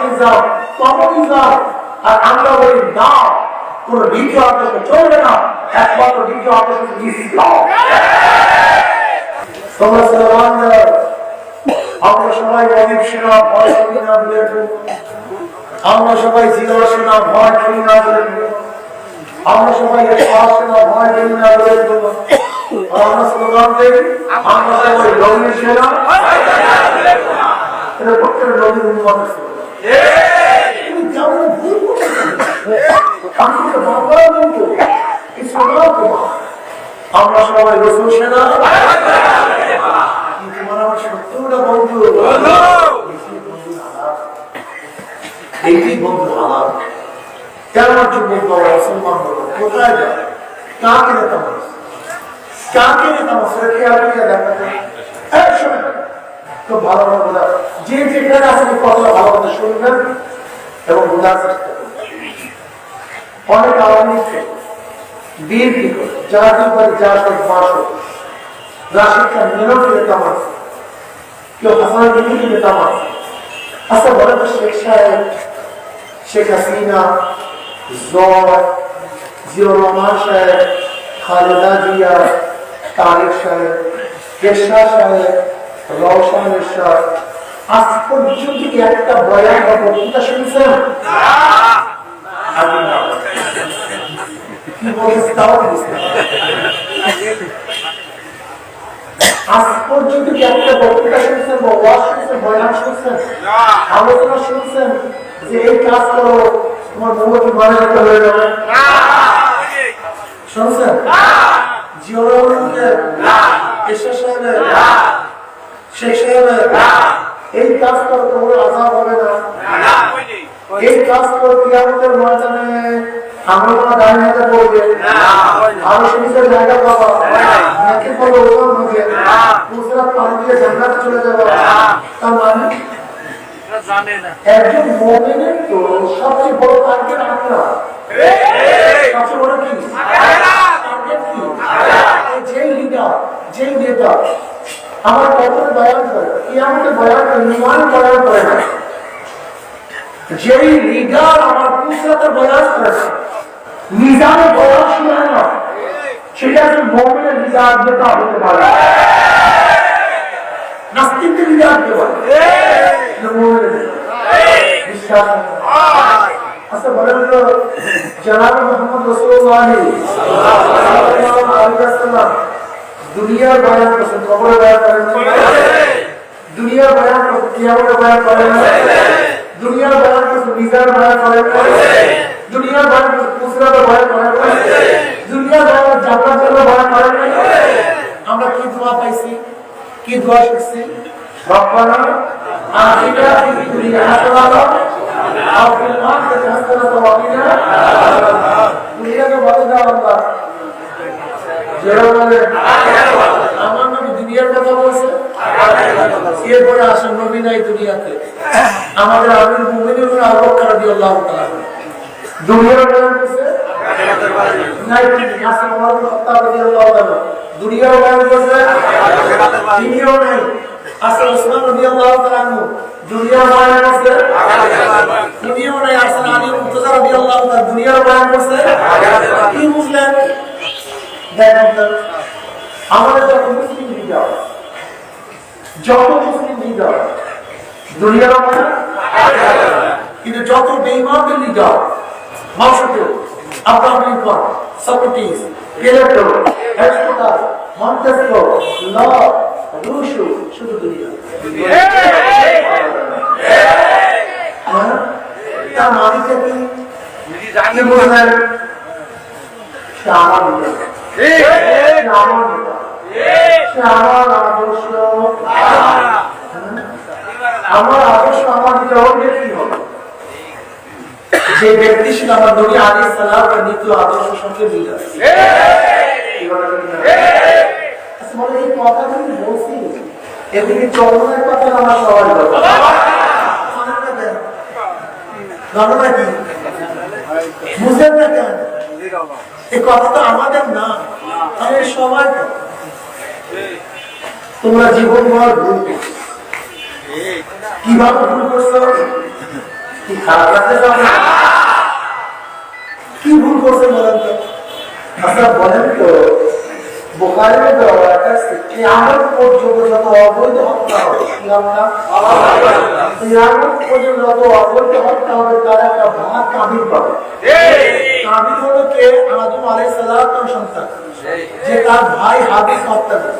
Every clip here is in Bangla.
কমিউনিজম কমিউনিজম আর আমরা বলি না, কোন দ্বিতীয় আদর্শ চলবে না, একমাত্র দ্বিতীয় আদর্শ ইসলাম। তোমরা স্লোগান দাও, আমরা সবাই অনেক সেনা ভয় করি না বলে, আমরা সবাই জিরো সেনা ভয় করি না বলে, আমরা সবাই সেনা ভয় করি না বলে, আমরা স্লোগান দিই আমরা সবাই রঙের সেনা। এটা প্রত্যেক রঙের উন্নত আমরা সবাই রসুল সেনা। তোমার আমার সত্যটা বন্ধু, এই বন্ধু আলাপ কেমন যুবক মুসলমান বলো কোথায় যায়, কাকে নেতা মানুষ, কাকে নেতা মানুষ দেখাতে খুব ভালো ভালো বোঝা, যে যেখানে আছে কতটা ভালো কথা শুনবেন এবং বোঝার চেষ্টা করবেন। অনেক আওয়ামী বিএনপি করে জাতীয় পার্টি জাতীয় মাস রাশিদ খান মেনকে নেতা মানুষ, কেউ হাসান বিদ্যুৎ নেতা মানুষ। আচ্ছা বলে তো শেখ সাহেব, শেখ হাসিনা, জিয়াউর রহমান সাহেব, খালেদা জিয়া, তারেক সাহেব, এরশাদ সাহেব, রওশন এরশাদ, আজ পর্যন্ত কি একটা বয়ান বা বক্তৃতা শুনছেন? কি বলছে তাও বুঝতে, আজ পর্যন্ত কি একটা বক্তৃতা শুনছেন বা ওয়াজ শুনছেন, বয়ান শুনছেন, আলোচনা শুনছেন যে এই কাজ করো তোমার মৌলবী মানে হয়ে যাবে? শুনছেন? জিয়াউর রহমানকে, এরশাদ সাহেবের, শেখ সাহেবের এই কাজ করো তোমার আযাব হবে না, এই কাজ করো কিয়ামতের ময়দানে আমরা কোনো দায় নিতে পড়বে, আরো সুবিধার জায়গা পাবা, নাকি বলো ওখান হবে পুজরা পানি দিয়ে জান্নাতে চলে যাবে। তার মানে একজন মুমিনের তো সবচেয়ে বড় টার্গেট আখিরাত, সবচেয়ে বড় কি টার্গেট কি? যেই লিডার, যেই নেতা আমার কবরে বয়ান করে, কিয়ামতের বয়ান করে, ঈমানের বয়ান করে না, যেই লিডার আমার পুজরাতে বয়ান করে, মিজানের বয়ান শোনায় না, সেটা একজন মুমিনের লিডার নেতা হতে পারে, নাস্তিকের লিডার হতে পারে, বিশ্বাস। আচ্ছা বলেন তো জনাব মুহাম্মদ রাসূলুল্লাহ সাল্লাল্লাহু আলাইহি ওয়াসাল্লাম দুনিয়ার বয়ান করছেন, কবরের বয়ান করেন না? দুনিয়ার বয়ান করছেন, কিয়ামতের বয়ান করেন না? দুনিয়ার বয়ান করছেন, মিজানের বয়ান করেন না? দুনিয়ার বয়ান করছেন, পুসরাতের বয়ান করেন না? দুনিয়ার বয়ান জান্নাতের বয়ান করেন না? আমরা কি দোয়া পাইছি, কি দোয়া শিখছি? রব্বানা আতিনা ফিদ দুনিয়া হাসানাতাও ওয়া ফিল আখিরাতি হাসানাতাও ওয়া কিনা আযাবান্নার। দুনিয়াকে বলে দাও আল্লাহ, যারা বলে আমার নবী দুনিয়ার কথা বলছে, এরপরে আসেন নবী নাই দুনিয়াতে, আমাদের আমির মুমিনিন আবু বকর রাদিয়াল্লাহু তাআলা দুনিয়ার বয়ান করছে নাই, আসেন ওমর ইবনে খাত্তাব রাদিয়াল্লাহু তাআলা দুনিয়ার বয়ান করছে, তিনিও নাই, আসেন ওসমান রাদিয়াল্লাহু তাআলা দুনিয়ার বয়ান করছে, তিনিও নাই, আসেন আলী মুর্তজা রাদিয়াল্লাহু তাআলা দুনিয়ার বয়ান করছে। কি বুঝলেন? আমাদের যত মুসলিম লিডার, যত মুসলিম লিডার দুনিয়ার বয়ান, কিন্তু যত বেঈমানদের leader, marshal Abraham Lincoln, Socrates, Plato, Aristotle, Montesquieu, Locke, Rousseau, শুধু দুনিয়া। তার মালিকটা কি? কি বলবেন? সে আমার লিডার, আমার আদর্শ আমার দিকে যে ব্যক্তি ছিল আমার নবী আলাইহিস সালাম এর দ্বিতীয় আদর্শের সঙ্গে মিল আছে। বলে এই কথাগুলি বলছি, এদিকে চলনের কথা আমার সবাই ঘটনা কি বুঝলেন না কেন? এই কথা তো আমাদের না, আমাদের সবার। তোমরা জীবন ভর ভুল করছো, কিভাবে ভুল করছো? কি খারাপ লাগছে? কি ভুল করছে বলেন তো? আচ্ছা বলেন তো, বোকারে দেওয়া একটা কিয়ামত পর্যন্ত যত অবৈধ হত্যা হবে, কিয়ামত পর্যন্ত যত অবৈধ হত্যা হবে তার একটা ভাগ কাবিল পাবে। কাবিল হলো কে? আদম আলাইহিস সালামের সন্তান, যে তার ভাই হাবিল হত্যা করে।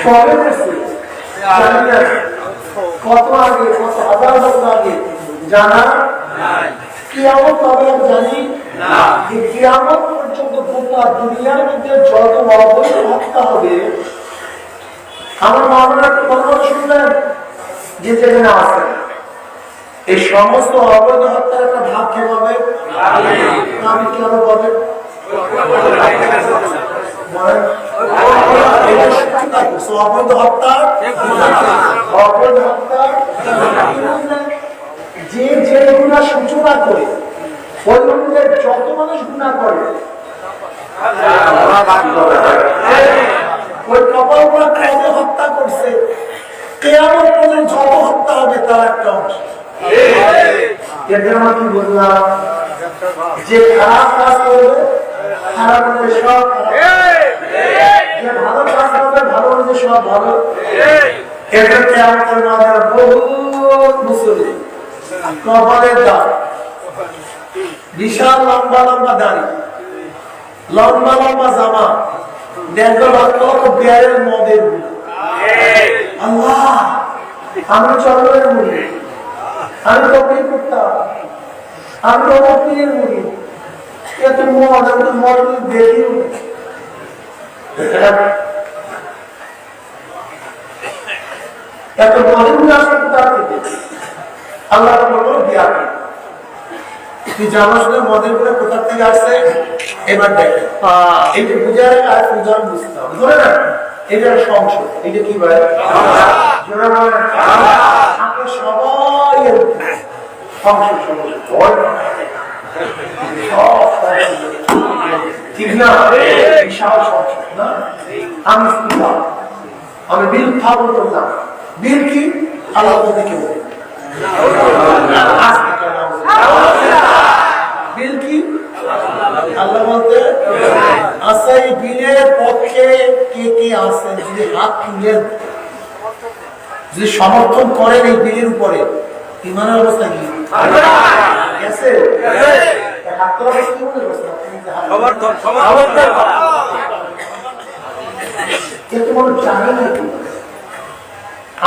কবে করছে জানি না, কত আগে, কত হাজার বছর আগে জানা নাই। কিয়ামত কবে আমি জানি না। কিয়ামত পর্যন্ত গোটা দুনিয়ার মধ্যে যত অবৈধ হত্যা হবে, আমার মামলা কথা শুনলেন যে যেখানে আছে এই সমস্ত অবৈধ হত্যার একটা ভাগ কে পাবে? আমি কেন পাবে? অবৈধ হত্যা, অবৈধ হত্যা যে যে গুণা সূচনা করে ওই অনুযায়ী যত মানুষ গুণা করে ওই কপাল গুলা কবে হত্যা করছে, কিয়ামত পর্যন্ত যত হত্যা হবে তার একটা অংশ। এদের আমরা কি বললাম? যে খারাপ কাজ করবে খারাপ করবে সব খারাপ, যে ভালো কাজ করবে ভালো করবে সব ভালো। এদের কিয়ামতের মাঝে বহুত মুসলিম কপালের দাগ, বিশাল লম্বা লম্বা দাড়ি, লম্বা লম্বা জামা, 1.5 লক্ষ বিয়ারের মদের গুণা। আল্লাহ, আমি চন্দ্রের মুড়ি, আমি তকলিফ করতাম, আমি অমুকের মুড়ি, এত মদ, আমি তো মদ দেখি এত মদের গুণা আসলে কোথা থেকে? আল্লাহ বলবো বিয়ার। তুই জানাস না মদের গুণা কোথা থেকে আসছে? এবার দেখেন, এই যে পূজার কাজ, পূজার বুঝতে হবে, ধরে না এটার সংসদ, এটা কি বলে? আমরা সবাই সংসদ ঠিক না? বিশাল সংসদ না? আমি বিল উত্থাপন করলাম। বিল কি? আল্লাহ থেকে বলে বিল কি? আল্লাহ বলতে আচ্ছা, এই বিলের পক্ষে কে কে আছেন? যদি হাত তুলে যদি সমর্থন করেন এই বিলের উপরে, ইমানের অবস্থা কি? গেছে হাত তোলা বসে কি মনে করছেন?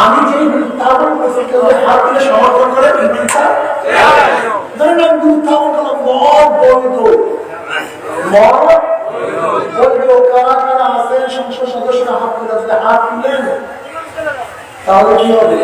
আমি যে উত্থাপন করছি কেউ হাত তুলে সমর্থন করে ধরেন আমি উত্থাপন করলাম মদ বৈধ, মদ বৈধ, কারা কারা আছেন সংসদ সদস্যরা হাত তুলে, যদি হাত তুলেন তাহলে কি হবে?